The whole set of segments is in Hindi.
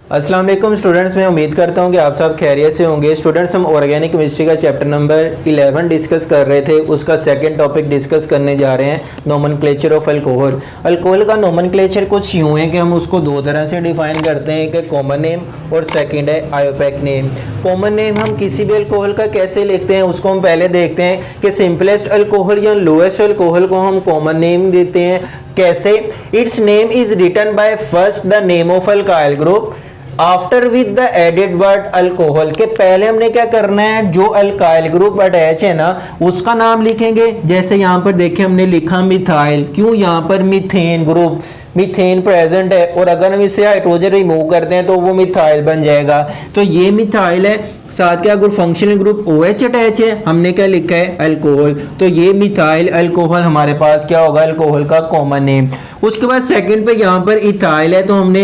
अस्सलाम वालेकुम स्टूडेंट्स, मैं उम्मीद करता हूं कि आप सब खैरियत से होंगे। स्टूडेंट्स, हम ऑर्गेनिक केमिस्ट्री का चैप्टर नंबर 11 डिस्कस कर रहे थे। उसका सेकंड टॉपिक डिस्कस करने जा रहे हैं, नोमेनक्लेचर ऑफ अल्कोहल। अल्कोहल का नोमेनक्लेचर कुछ यूँ है कि हम उसको दो तरह से डिफाइन करते हैं कि कॉमन नेम और सेकेंड है आयोपैक नेम। कॉमन नेम हम किसी भी अल्कोहल का कैसे लिखते हैं उसको हम पहले देखते हैं कि सिंपलेस्ट अल्कोहल या लोएस्ट अल्कोहल को हम कॉमन नेम देते हैं। कैसे? Its name is written by first the name of alkyl group after with the added word alcohol. के पहले हमने क्या करना है, जो अल्काइल ग्रुप अटैच है ना उसका नाम लिखेंगे। जैसे यहाँ पर देखिए हमने लिखा मिथाइल, क्यों? यहाँ पर मीथेन ग्रुप, मीथेन प्रेजेंट है और अगर हम इससे हाइड्रोजन रिमूव करते हैं तो वो मिथाइल बन जाएगा। तो ये मिथाइल है, साथ क्या अगर फंक्शनल ग्रुप OH अटैच है, हमने क्या लिखा है अल्कोहल। तो ये मिथाइल अल्कोहल हमारे पास क्या होगा, अल्कोहल का कॉमन नेम। उसके बाद सेकंड पे यहाँ पर इथाइल है तो हमने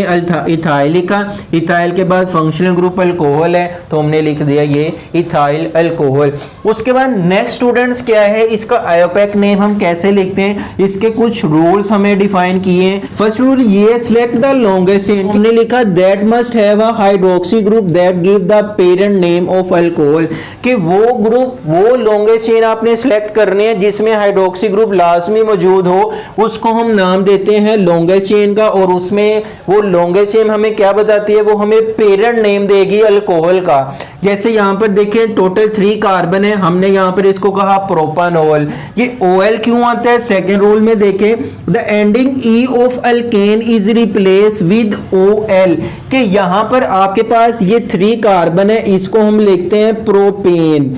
इथाइल लिखा। इथाइल के बाद फंक्शनल ग्रुप अल्कोहल है तो हमने लिख दिया ये इथाइल अल्कोहल। उसके बाद नेक्स्ट स्टूडेंट्स क्या है, इसका आयोपैक नेम हम कैसे लिखते हैं, इसके कुछ रूल्स हमें डिफाइन किए हैं। फर्स्ट रूल ये, सिलेक्ट द लॉन्गेस्ट चेन। हमने लिखा that must have a hydroxy group that give the parent name of alcohol. कि वो ग्रुप, वो लॉन्गेस्ट चेन आपने सिलेक्ट करनी है जिसमें हाइड्रोक्सी ग्रुप लाजमी मौजूद हो, उसको हम नाम देते हैं लॉन्गेस्ट चेन का। और उसमें वो लॉन्गेस्ट चेन हमें क्या बताती है, वो हमें पेरेंट नेम देगी अल्कोहल का। जैसे यहाँ पर देखिए टोटल 3 कार्बन है, हमने यहाँ पर इसको कहा प्रोपानोल। ये OL क्यों आता है, सेकेंड रूल में देखें, the ending E of alkane is replace with OL। कि यहाँ पर आपके पास ये 3 कार्बन है, इसको हम लिखते हैं प्रोपेन।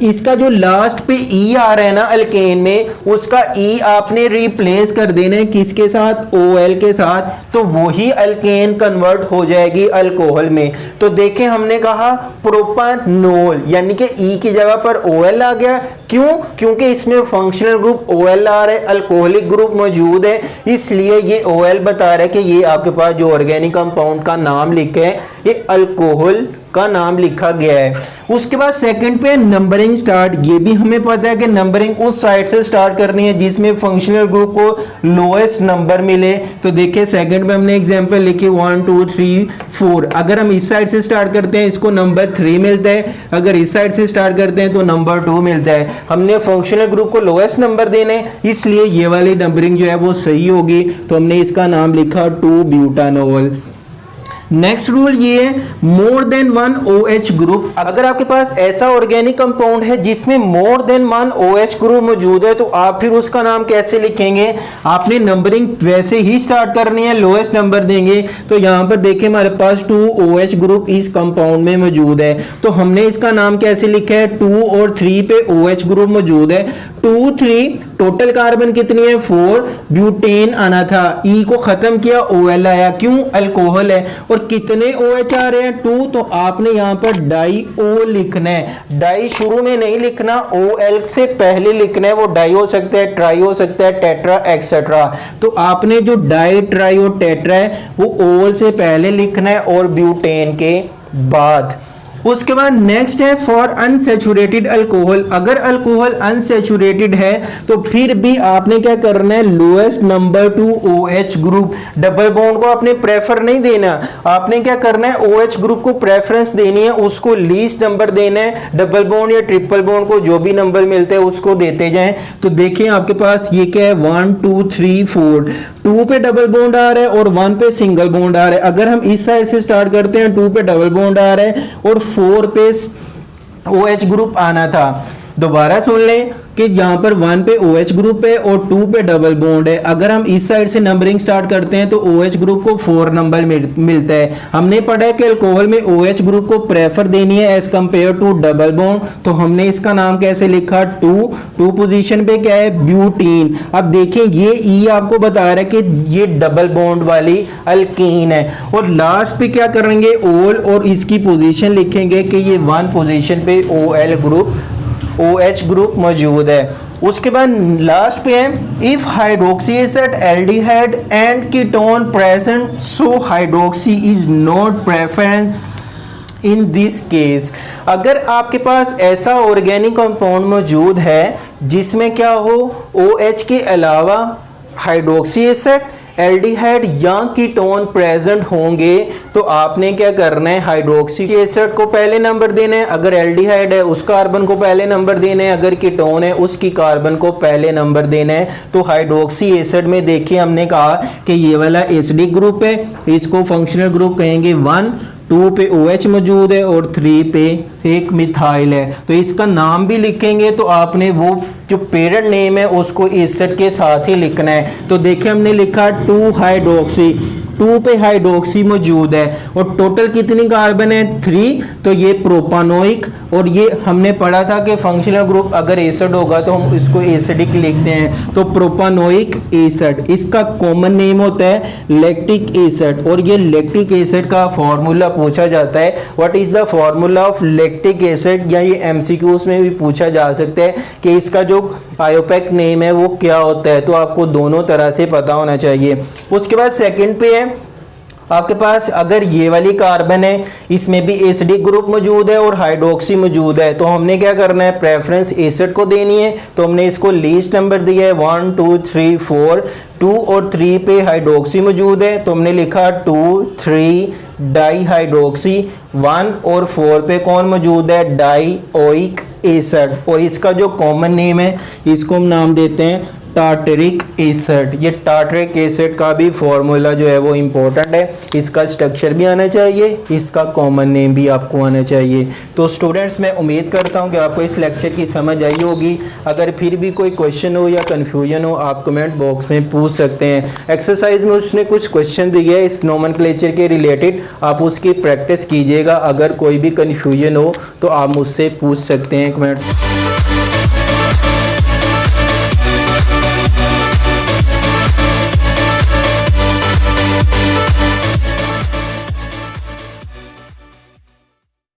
इसका जो लास्ट पे E आ रहा है ना अल्केन में, उसका E आपने रिप्लेस कर देना है किसके साथ, OL के साथ। तो वही अल्केन कन्वर्ट हो जाएगी अल्कोहल में। तो देखें हमने कहा प्रोपानोल, यानी कि E की जगह पर OL आ गया। क्यों? क्योंकि इसमें फंक्शनल ग्रुप OL आ रहा है, अल्कोहलिक ग्रुप मौजूद है, इसलिए ये OL बता रहा है कि ये आपके पास जो ऑर्गेनिक कंपाउंड का नाम लिखे है ये अल्कोहल का नाम लिखा गया है। उसके बाद सेकंड पे नंबरिंग स्टार्ट। ये भी हमें पता है कि नंबरिंग उस साइड से स्टार्ट करनी है जिसमें फंक्शनल ग्रुप को लोएस्ट नंबर मिले। तो देखिए सेकंड में हमने एग्जांपल लिखी 1 2 3 4। अगर हम इस साइड से स्टार्ट करते हैं इसको नंबर 3 मिलता है, अगर इस साइड से स्टार्ट करते हैं तो नंबर 2 मिलता है। हमने फंक्शनल ग्रुप को लोएस्ट नंबर देने, इसलिए ये वाली नंबरिंग जो है वो सही होगी। तो हमने इसका नाम लिखा 2 ब्यूटानोल। नेक्स्ट रूल ये है, मोर देन 1 OH ग्रुप। अगर आपके पास ऐसा ऑर्गेनिक कंपाउंड है जिसमें मोर देन 1 OH ग्रुप मौजूद है तो आप फिर उसका नाम कैसे लिखेंगे, आपने नंबरिंग वैसे ही स्टार्ट करनी है, लोएस्ट नंबर देंगे। तो यहाँ पर देखिए हमारे पास 2 OH ग्रुप इस कंपाउंड में मौजूद है, तो हमने इसका नाम कैसे लिखा है, 2 और 3 पे OH ग्रुप मौजूद है। 2 3 टोटल कार्बन कितनी है, 4। ब्यूटेन आना था, E को खत्म किया, OL आया, क्यों, अल्कोहल है। और कितने OH आ रहे हैं, 2। तो आपने यहाँ पर डाई O लिखना है। डाई शुरू में नहीं लिखना, OL से पहले लिखना है। वो डाई हो सकता है, ट्राई हो सकता है, टेट्रा एक्सेट्रा। तो आपने जो डाई, ट्राई और टेट्रा है वो OL से पहले लिखना है और ब्यूटेन के बाद। उसके बाद नेक्स्ट है फॉर अनसैचुरेटेड अल्कोहल। अगर अल्कोहल अनसैचुरेटेड है तो फिर भी आपने क्या करना है, lowest number 2 OH group. Double bond को आपने प्रेफर नहीं देना, आपने क्या करना है, OH ग्रुप को प्रेफरेंस देनी है, उसको लीस्ट नंबर देना है। डबल बॉन्ड या ट्रिपल बॉन्ड को जो भी नंबर मिलते हैं उसको देते जाएं। तो देखिए आपके पास ये क्या है, 1 2 3 4। 2 पे डबल बॉन्ड आ रहा है और 1 पे सिंगल बॉन्ड आ रहा है। अगर हम इस साइड से स्टार्ट करते हैं 2 पे डबल बॉन्ड आ रहा है और 4 पे OH ग्रुप आना था। दोबारा सुन लें कि यहाँ पर 1 पे OH ग्रुप है और 2 पे डबल बॉन्ड है। अगर हम इस साइड से नंबरिंग स्टार्ट करते हैं तो OH ग्रुप को 4 नंबर मिलता है। हमने पढ़ा है कि अल्कोहल में OH ग्रुप को प्रेफर देनी है as compared to double bond. तो हमने इसका नाम कैसे लिखा, 2 पोजीशन पे क्या है, ब्यूटीन। अब देखिए ये E आपको बता रहा है कि ये डबल बॉन्ड वाली अल्कीन है। और लास्ट पे क्या करेंगे, OL और इसकी पोजीशन लिखेंगे कि ये 1 पोजीशन पे OL ग्रुप, OH ग्रुप मौजूद है। उसके बाद लास्ट पे है, if hydroxy acid, aldehyde and ketone present so hydroxy is not preference in this case. अगर आपके पास ऐसा ऑर्गेनिक कंपाउंड मौजूद है जिसमें क्या हो, OH के अलावा हाइड्रोक्सी एसिड, एल्डिहाइड या कीटोन प्रेजेंट होंगे तो आपने क्या करना है, हाइड्रोक्सी एसिड को पहले नंबर देना है। अगर एल्डिहाइड है उस कार्बन को पहले नंबर देना है, अगर कीटोन है उसकी कार्बन को पहले नंबर देना है। तो हाइड्रोक्सी एसिड में देखिए हमने कहा कि ये वाला एसिडिक ग्रुप है, इसको फंक्शनल ग्रुप कहेंगे 1, 2 पे OH मौजूद है और 3 पे एक मिथाइल है। तो इसका नाम भी लिखेंगे तो आपने वो जो पेरेंट नेम है उसको एसिड के साथ ही लिखना है। तो देखिए हमने लिखा 2 हाइड्रोक्सी, 2 पे हाइड्रोक्सी मौजूद है और टोटल कितनी कार्बन है 3। तो ये प्रोपानोइक, और ये हमने पढ़ा था कि फंक्शनल ग्रुप अगर एसिड होगा तो हम इसको एसिडिक लिखते हैं। तो प्रोपानोइक एसिड, इसका कॉमन नेम होता है लैक्टिक एसिड। और ये लैक्टिक एसिड का फॉर्मूला पूछा जाता है, what is the formula of lactic acid, या ये MCQs में भी पूछा जा सकता है कि इसका जो आयोपेक नेम है वो क्या होता है। तो आपको दोनों तरह से पता होना चाहिए। उसके बाद सेकंड पे है आपके पास, अगर ये वाली कार्बन है इसमें भी एसिडिक ग्रुप मौजूद है और हाइड्रोक्सी मौजूद है, तो हमने क्या करना है, प्रेफरेंस एसिड को देनी है। तो हमने इसको लीस्ट नंबर दिया है 1, 2, 3, 4। 2 और 3 पे हाइड्रोक्सी मौजूद है तो हमने लिखा 2, 3 डाई हाइड्रोक्सी। 1 और 4 पे कौन मौजूद है, डाईओइक एसिड। और इसका जो कॉमन नेम है इसको हम नाम देते हैं टार्टरिक एसिड। ये टार्टरिक एसिड का भी फॉर्मूला जो है वो इम्पोर्टेंट है, इसका स्ट्रक्चर भी आना चाहिए, इसका कॉमन नेम भी आपको आना चाहिए। तो स्टूडेंट्स मैं उम्मीद करता हूँ कि आपको इस लेक्चर की समझ आई होगी। अगर फिर भी कोई क्वेश्चन हो या कन्फ्यूजन हो आप कमेंट बॉक्स में पूछ सकते हैं। एक्सरसाइज में उसने कुछ क्वेश्चन दिए है इस नोमेनक्लेचर के रिलेटेड, आप उसकी प्रैक्टिस कीजिएगा। अगर कोई भी कन्फ्यूजन हो तो आप मुझसे पूछ सकते हैं कमेंट।